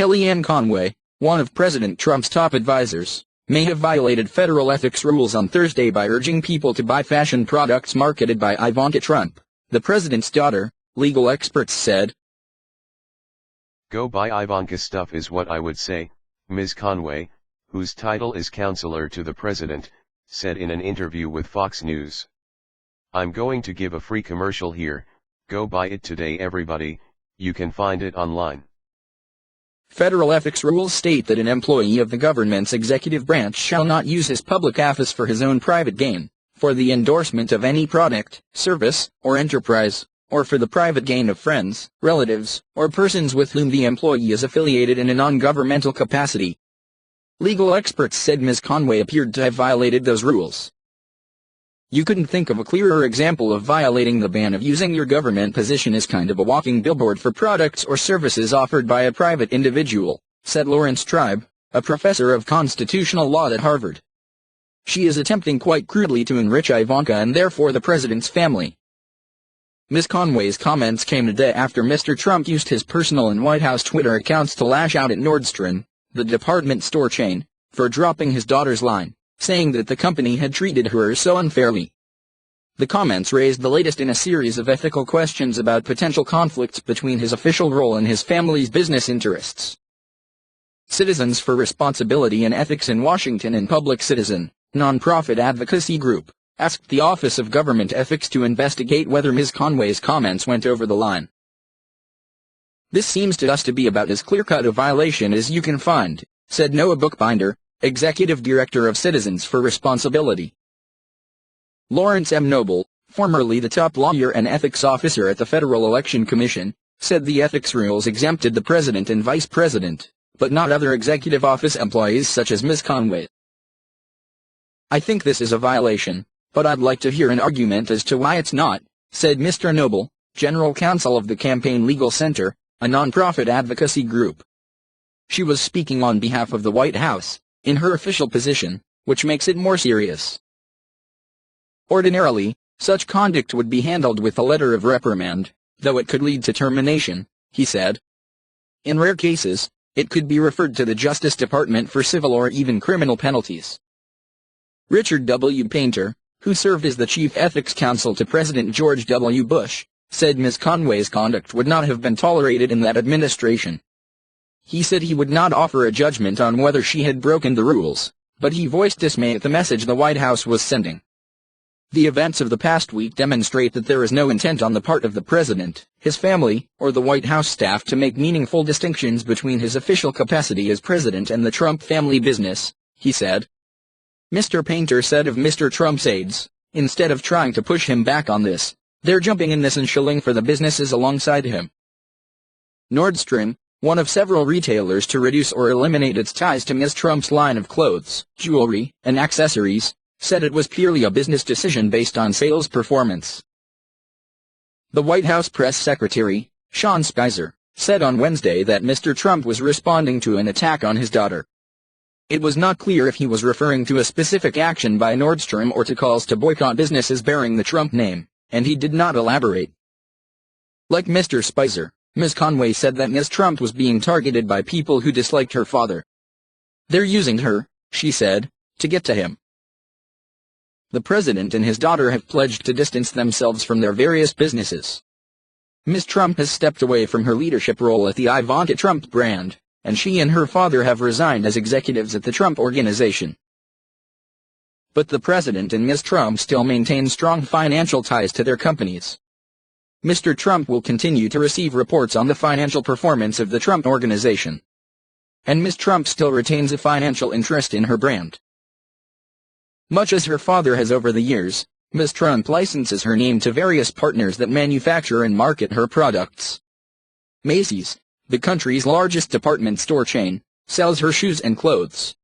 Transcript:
Kellyanne Conway, one of President Trump's top advisors, may have violated federal ethics rules on Thursday by urging people to buy fashion products marketed by Ivanka Trump, the president's daughter, legal experts said. Go buy Ivanka stuff is what I would say, Ms. Conway, whose title is counselor to the president, said in an interview with Fox News. I'm going to give a free commercial here, go buy it today everybody, you can find it online. Federal ethics rules state that an employee of the government's executive branch shall not use his public office for his own private gain, for the endorsement of any product, service, or enterprise, or for the private gain of friends, relatives, or persons with whom the employee is affiliated in a non-governmental capacity. Legal experts said Ms. Conway appeared to have violated those rules. You couldn't think of a clearer example of violating the ban of using your government position as kind of a walking billboard for products or services offered by a private individual, said Lawrence Tribe, a professor of constitutional law at Harvard. She is attempting quite crudely to enrich Ivanka and therefore the president's family. Ms. Conway's comments came a day after Mr. Trump used his personal and White House Twitter accounts to lash out at Nordstrom, the department store chain, for dropping his daughter's line, saying that the company had treated her so unfairly. The comments raised the latest in a series of ethical questions about potential conflicts between his official role and his family's business interests. Citizens for Responsibility and Ethics in Washington and Public Citizen, nonprofit advocacy group, asked the Office of Government Ethics to investigate whether Ms. Conway's comments went over the line. This seems to us to be about as clear-cut a violation as you can find, said Noah Bookbinder, Executive Director of Citizens for Responsibility. Lawrence M. Noble, formerly the top lawyer and ethics officer at the Federal Election Commission, said the ethics rules exempted the president and vice president, but not other executive office employees such as Ms. Conway. I think this is a violation, but I'd like to hear an argument as to why it's not, said Mr. Noble, General Counsel of the Campaign Legal Center, a nonprofit advocacy group. She was speaking on behalf of the White House, in her official position, which makes it more serious. Ordinarily, such conduct would be handled with a letter of reprimand, though it could lead to termination, he said. In rare cases, it could be referred to the Justice Department for civil or even criminal penalties. Richard W. Painter, who served as the chief ethics counsel to President George W. Bush, said Ms. Conway's conduct would not have been tolerated in that administration. He said he would not offer a judgment on whether she had broken the rules, but he voiced dismay at the message the White House was sending. The events of the past week demonstrate that there is no intent on the part of the president, his family, or the White House staff to make meaningful distinctions between his official capacity as president and the Trump family business, he said. Mr. Painter said of Mr. Trump's aides, instead of trying to push him back on this, they're jumping in this and shilling for the businesses alongside him. Nordstrom, one of several retailers to reduce or eliminate its ties to Ms. Trump's line of clothes, jewelry, and accessories, said it was purely a business decision based on sales performance. The White House press secretary, Sean Spicer, said on Wednesday that Mr. Trump was responding to an attack on his daughter. It was not clear if he was referring to a specific action by Nordstrom or to calls to boycott businesses bearing the Trump name, and he did not elaborate. Like Mr. Spicer, Ms. Conway said that Ms. Trump was being targeted by people who disliked her father. They're using her, she said, to get to him. The president and his daughter have pledged to distance themselves from their various businesses. Ms. Trump has stepped away from her leadership role at the Ivanka Trump brand, and she and her father have resigned as executives at the Trump Organization. But the president and Ms. Trump still maintain strong financial ties to their companies. Mr. Trump will continue to receive reports on the financial performance of the Trump Organization. And Ms. Trump still retains a financial interest in her brand. Much as her father has over the years, Ms. Trump licenses her name to various partners that manufacture and market her products. Macy's, the country's largest department store chain, sells her shoes and clothes.